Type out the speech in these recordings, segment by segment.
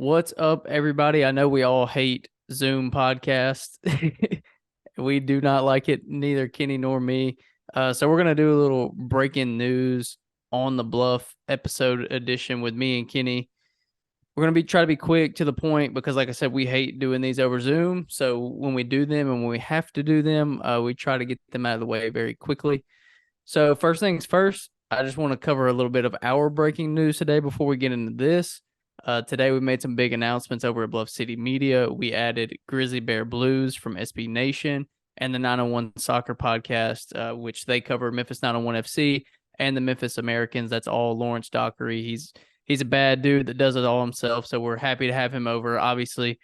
What's up, everybody? I know we all hate Zoom podcasts. We do not like it, neither Kenny nor me. So we're gonna do a little breaking news on the Bluff episode edition with me and Kenny. We're gonna be try to be quick to the point because, like I said, we hate doing these over Zoom. So when we do them and when we have to do them, we try to get them out of the way very quickly. So first things first, I just want to cover a little bit of our breaking news today before we get into this. Today we made some big announcements over at Bluff City Media. We added Grizzly Bear Blues from SB Nation and the 901 Soccer Podcast, which they cover Memphis 901 FC and the Memphis Americans. That's all Lawrence Dockery. He's a bad dude that does it all himself. So we're happy to have him over. Obviously,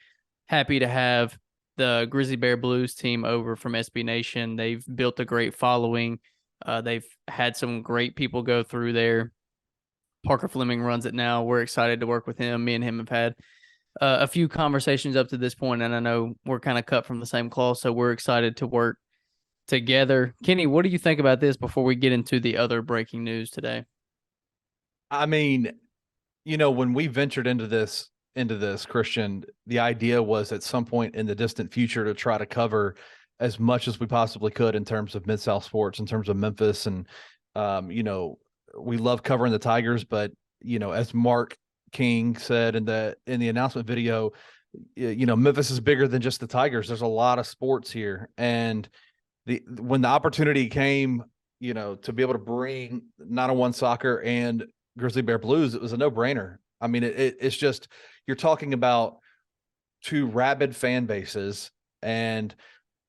happy to have the Grizzly Bear Blues team over from SB Nation. They've built a great following. They've had some great people go through there. Parker Fleming runs it now. We're excited to work with him. Me and him have had a few conversations up to this point, and I know we're kind of cut from the same cloth, so we're excited to work together. Kenny, what do you think about this before we get into the other breaking news today? I mean, when we ventured into this, Christian, the idea was at some point in the distant future to try to cover as much as we possibly could in terms of Mid-South sports, in terms of Memphis. And, we love covering the Tigers, but, as Mark King said in the announcement video, Memphis is bigger than just the Tigers. There's a lot of sports here. And when the opportunity came, to be able to bring 901 Soccer and Grizzly Bear Blues, it was a no-brainer. I mean, it's just, you're talking about two rabid fan bases and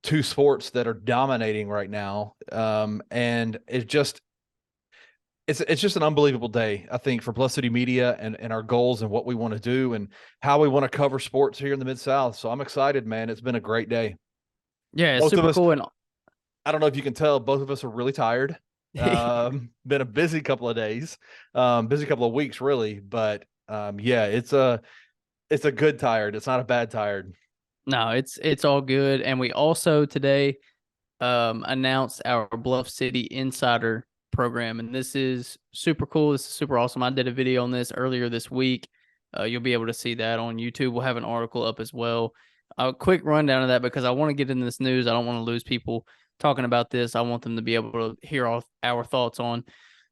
two sports that are dominating right now. And it's just an unbelievable day, I think, for Bluff City Media and our goals and what we want to do and how we want to cover sports here in the Mid-South. So I'm excited, man. It's been a great day. Yeah, it's Both of super us, cool. And I don't know if you can tell, both of us are really tired. Been a busy couple of days, busy couple of weeks, really. But yeah, it's a good tired. It's not a bad tired. no, it's all good. And we also today announced our Bluff City Insider program, and this is super cool. This is super awesome. I did a video on this earlier this week. You'll be able to see that on YouTube. We'll have an article up as well. A quick rundown of that because I want to get in this news. I don't want to lose people talking about this. I want them to be able to hear all our thoughts on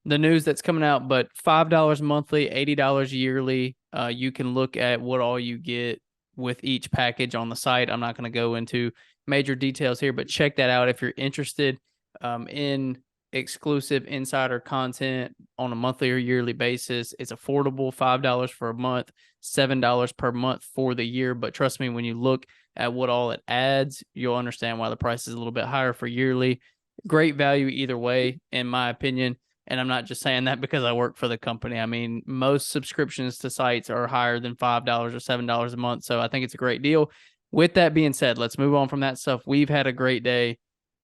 the news that's coming out. But $5 monthly, $80 yearly. You can look at what all you get with each package on the site. I'm not going to go into major details here, but check that out if you're interested in exclusive insider content on a monthly or yearly basis. It's affordable, $5 for a month, $7 per month for the year. But trust me, when you look at what all it adds, you'll understand why the price is a little bit higher for yearly. Great value either way, in my opinion. And I'm not just saying that because I work for the company. I mean, most subscriptions to sites are higher than $5 or $7 a month. So I think it's a great deal. With that being said, let's move on from that stuff. We've had a great day.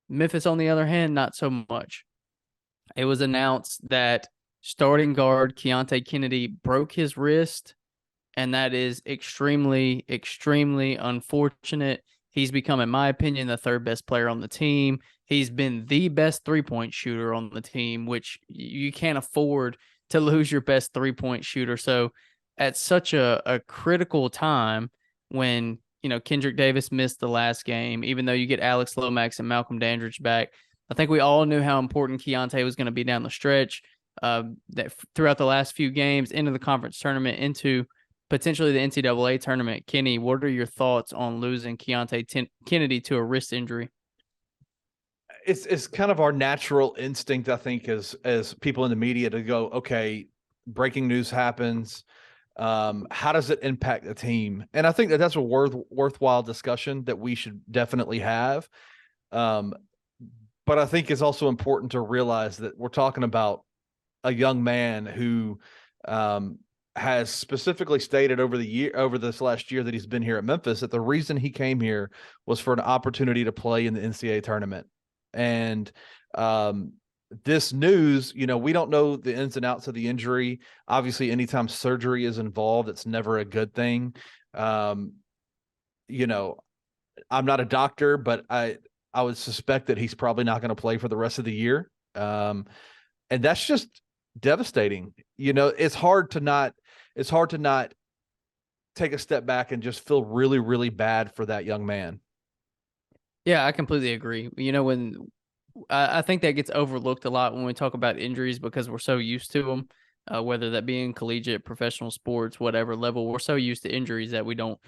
Memphis, on the other hand, not so much. It was announced that starting guard Keonte Kennedy broke his wrist, and that is extremely, extremely unfortunate. He's become, in my opinion, the third best player on the team. He's been the best three-point shooter on the team, which you can't afford to lose your best three-point shooter. So at such a critical time when, Kendrick Davis missed the last game, even though you get Alex Lomax and Malcolm Dandridge back, I think we all knew how important Keonte was going to be down the stretch that throughout the last few games into the conference tournament, into potentially the NCAA tournament. Kenny, what are your thoughts on losing Keonte Kennedy to a wrist injury? It's kind of our natural instinct, I think, as people in the media to go, okay, breaking news happens. How does it impact the team? And I think that's a worthwhile discussion that we should definitely have. But I think it's also important to realize that we're talking about a young man who has specifically stated over this last year that he's been here at Memphis, that the reason he came here was for an opportunity to play in the NCAA tournament. And this news, we don't know the ins and outs of the injury. Obviously, anytime surgery is involved, it's never a good thing. I'm not a doctor, but I would suspect that he's probably not going to play for the rest of the year. And that's just devastating. It's hard to not take a step back and just feel really, really bad for that young man. Yeah, I completely agree. When I think that gets overlooked a lot when we talk about injuries because we're so used to them, whether that be in collegiate, professional sports, whatever level, we're so used to injuries that we don't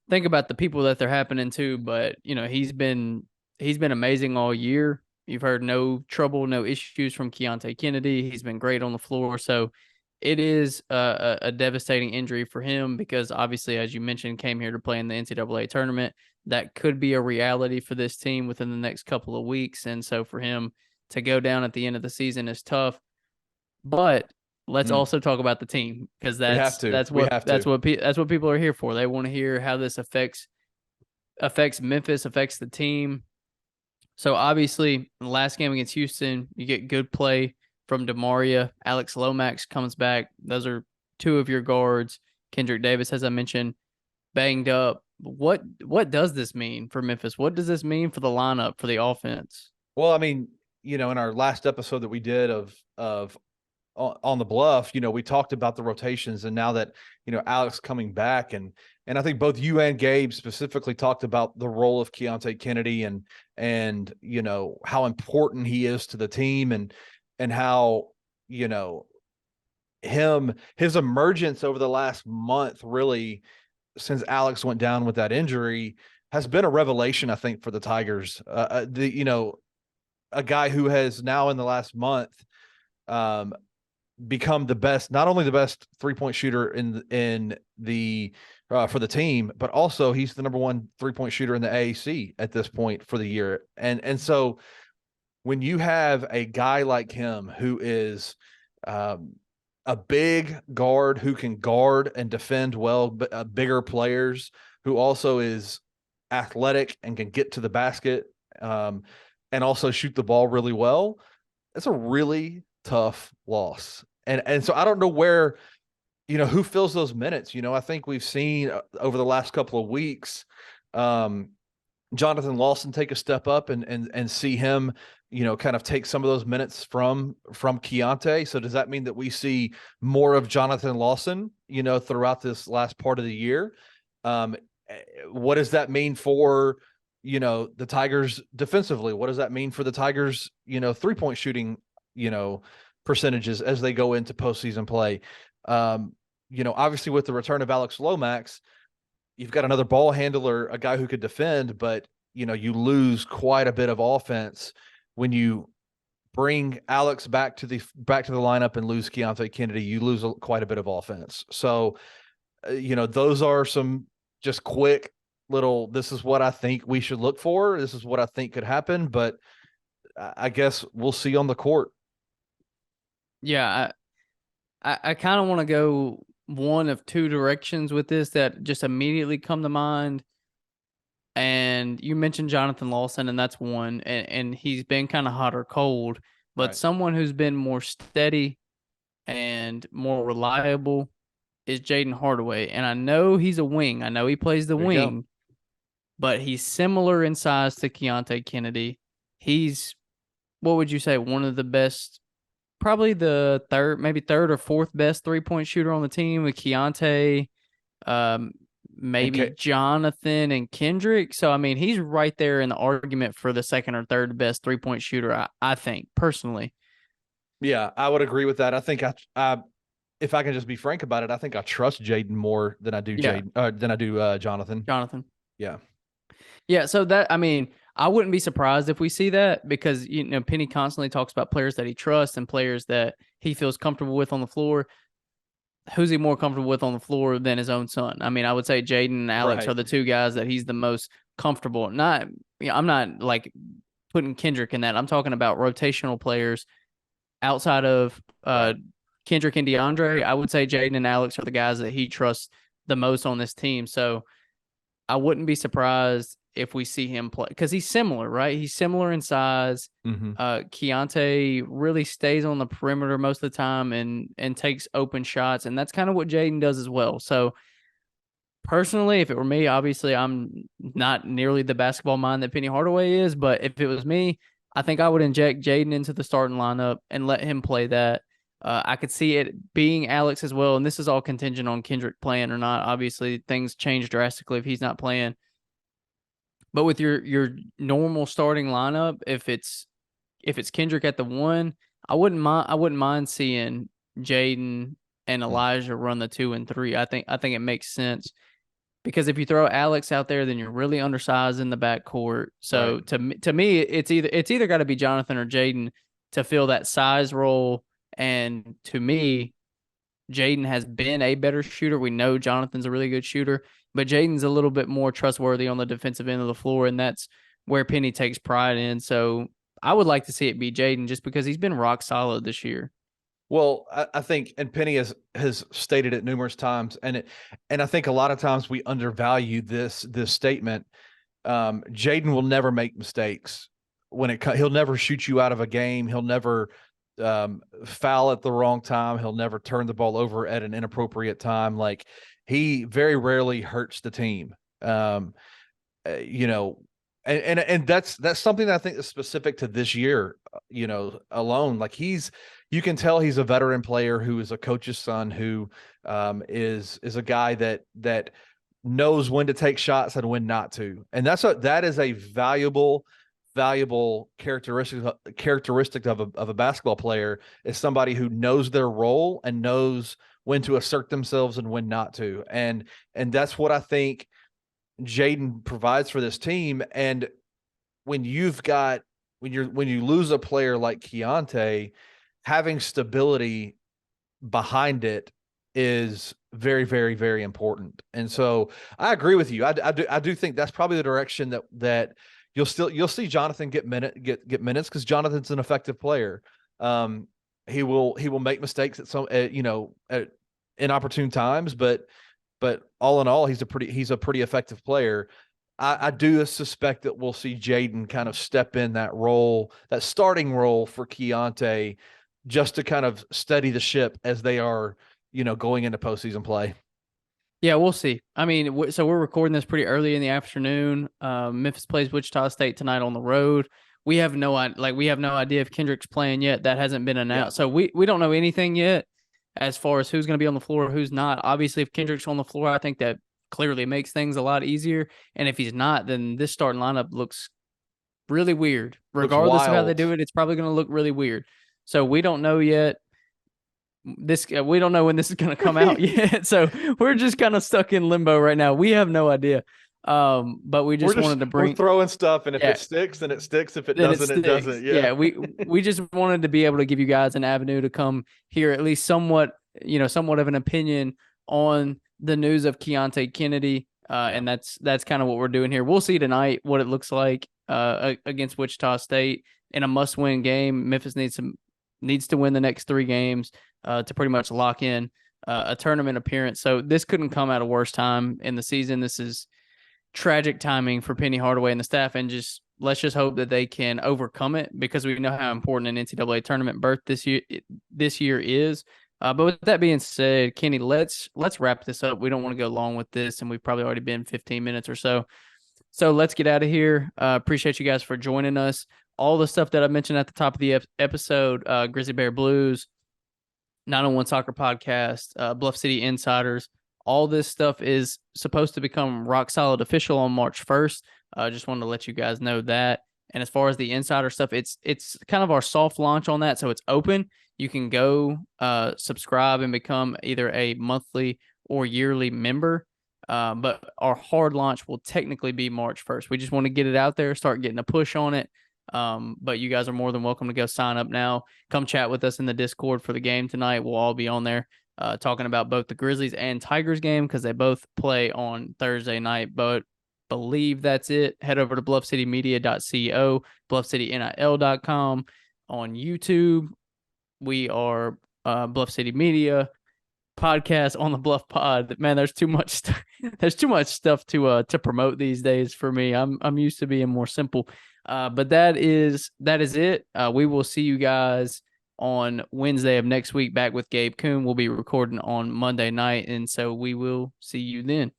think about the people that they're happening to. But he's been amazing all year. You've heard no trouble, no issues from Keonte Kennedy. He's been great on the floor. So it is a devastating injury for him because obviously, as you mentioned, came here to play in the NCAA tournament. That could be a reality for this team within the next couple of weeks. And so for him to go down at the end of the season is tough. But let's also talk about the team because We have to. that's what people are here for. They want to hear how this affects Memphis, affects the team. So obviously, in the last game against Houston, you get good play from DeMaria. Alex Lomax comes back. Those are two of your guards. Kendrick Davis, as I mentioned, banged up. What does this mean for Memphis? What does this mean for the lineup, for the offense? Well, I mean, in our last episode that we did of on the Bluff, we talked about the rotations, and now that Alex coming back, and I think both you and Gabe specifically talked about the role of Keonte Kennedy and how important he is to the team, and how his emergence over the last month, really since Alex went down with that injury, has been a revelation, I think, for the Tigers. A guy who has now in the last month become the best, not only the best 3-point shooter in the for the team, but also he's the number one 3-point shooter in the AAC at this point for the year. And so when you have a guy like him who is a big guard who can guard and defend well, but bigger players, who also is athletic and can get to the basket and also shoot the ball really well, it's a really tough loss. And so I don't know where, who fills those minutes. I think we've seen over the last couple of weeks, Jonathan Lawson take a step up and see him, kind of take some of those minutes from Keonte. So does that mean that we see more of Jonathan Lawson, throughout this last part of the year? What does that mean for, the Tigers defensively? What does that mean for the Tigers, 3-point shooting, percentages as they go into postseason play? Obviously with the return of Alex Lomax, you've got another ball handler, a guy who could defend, but you lose quite a bit of offense when you bring Alex back to the lineup and lose Keonte Kennedy. You lose quite a bit of offense. So, those are some just quick little, this is what I think we should look for. This is what I think could happen, but I guess we'll see on the court. Yeah, I kind of want to go one of two directions with this that just immediately come to mind. And you mentioned Jonathan Lawson, and that's one. And he's been kind of hot or cold, but Right. someone who's been more steady and more reliable is Jaden Hardaway. And I know he's a wing. I know he plays the wing, but he's similar in size to Keonte Kennedy. He's, what would you say, one of the best, probably the third or fourth best 3-point shooter on the team with Keonte, maybe Jonathan and Kendrick. So, I mean, he's right there in the argument for the second or third best 3-point shooter, I think, personally. Yeah, I would agree with that. I think I if I can just be frank about it, I think I trust Jaden more than I do Jonathan. Jonathan. Yeah. Yeah, so that, I mean, I wouldn't be surprised if we see that because, Penny constantly talks about players that he trusts and players that he feels comfortable with on the floor. Who's he more comfortable with on the floor than his own son? I mean, I would say Jaden and Alex are the two guys that he's the most comfortable. I'm not like putting Kendrick in that. I'm talking about rotational players outside of Kendrick and DeAndre. I would say Jaden and Alex are the guys that he trusts the most on this team. So I wouldn't be surprised if we see him play because he's similar, right? He's similar in size. Keonte really stays on the perimeter most of the time and takes open shots, and that's kind of what Jaden does as well. So personally, if it were me, obviously I'm not nearly the basketball mind that Penny Hardaway is, but if it was me, I think I would inject Jaden into the starting lineup and let him play that. I could see it being Alex as well, and this is all contingent on Kendrick playing or not. Obviously, things change drastically if he's not playing. But with your normal starting lineup, if it's Kendrick at the 1, I wouldn't mind seeing Jaden and Elijah run the 2 and 3. I think it makes sense because if you throw Alex out there, then you're really undersized in the backcourt. So Right. to me, it's either got to be Jonathan or Jaden to fill that size role. And to me, Jaden has been a better shooter. We know Jonathan's a really good shooter, but Jaden's a little bit more trustworthy on the defensive end of the floor, and that's where Penny takes pride in. So I would like to see it be Jaden just because he's been rock solid this year. Well, I think, and Penny has stated it numerous times, and I think a lot of times we undervalue this statement. Jaden will never make mistakes he'll never shoot you out of a game. He'll never foul at the wrong time. He'll never turn the ball over at an inappropriate time. Like, he very rarely hurts the team. You know, and that's something that I think is specific to this year, alone. Like, you can tell he's a veteran player who is a coach's son, who is a guy that knows when to take shots and when not to. And that is a valuable characteristic of a basketball player, is somebody who knows their role and knows when to assert themselves and when not to. And that's what I think Jaden provides for this team. And when you lose a player like Keonte, having stability behind it is very, very, very important. And so I agree with you. I do think that's probably the direction that you'll see Jonathan get minutes, because Jonathan's an effective player. He will make mistakes at at inopportune times, but all in all, he's a pretty effective player. I do suspect that we'll see Jaden kind of step in that role, that starting role for Keonte, just to kind of steady the ship as they are, going into postseason play. Yeah, we'll see. I mean, so we're recording this pretty early in the afternoon. Memphis plays Wichita State tonight on the road. We have no idea if Kendrick's playing yet. That hasn't been announced. Yeah. So we don't know anything yet as far as who's going to be on the floor, who's not. Obviously, if Kendrick's on the floor, I think that clearly makes things a lot easier. And if he's not, then this starting lineup looks really weird. Regardless of how they do it, it's probably going to look really weird. So we don't know yet. We don't know when this is going to come out yet. So we're just kind of stuck in limbo right now. We have no idea. But we just wanted to bring, we're throwing stuff, and if it sticks, then it sticks. If it doesn't, it doesn't. Yeah. We just wanted to be able to give you guys an avenue to come hear at least somewhat of an opinion on the news of Keonte Kennedy. And that's kind of what we're doing here. We'll see tonight what it looks like against Wichita State in a must-win game. Memphis needs to win the next 3 games to pretty much lock in a tournament appearance. So this couldn't come at a worse time in the season. This is tragic timing for Penny Hardaway and the staff, and let's just hope that they can overcome it, because we know how important an NCAA tournament berth this year is. But with that being said, Kenny, let's wrap this up. We don't want to go long with this, and we've probably already been 15 minutes or so. So let's get out of here. Appreciate you guys for joining us. All the stuff that I mentioned at the top of the episode, Grizzly Bear Blues, 901 Soccer Podcast, Bluff City Insiders, all this stuff is supposed to become rock solid official on March 1st. Just wanted to let you guys know that. And as far as the insider stuff, it's kind of our soft launch on that. So it's open. You can go subscribe and become either a monthly or yearly member. But our hard launch will technically be March 1st. We just want to get it out there, start getting a push on it. But you guys are more than welcome to go sign up now. Come chat with us in the Discord for the game tonight. We'll all be on there talking about both the Grizzlies and Tigers game, because they both play on Thursday night. But believe that's it. Head over to bluffcitymedia.co, bluffcitynil.com. On YouTube, we are Bluff City Media Podcast on the Bluff Pod. Man, there's too much there's too much stuff to promote these days for me. I'm used to being more simple. But that is it. We will see you guys on Wednesday of next week back with Gabe Kuhn. We'll be recording on Monday night, and so we will see you then.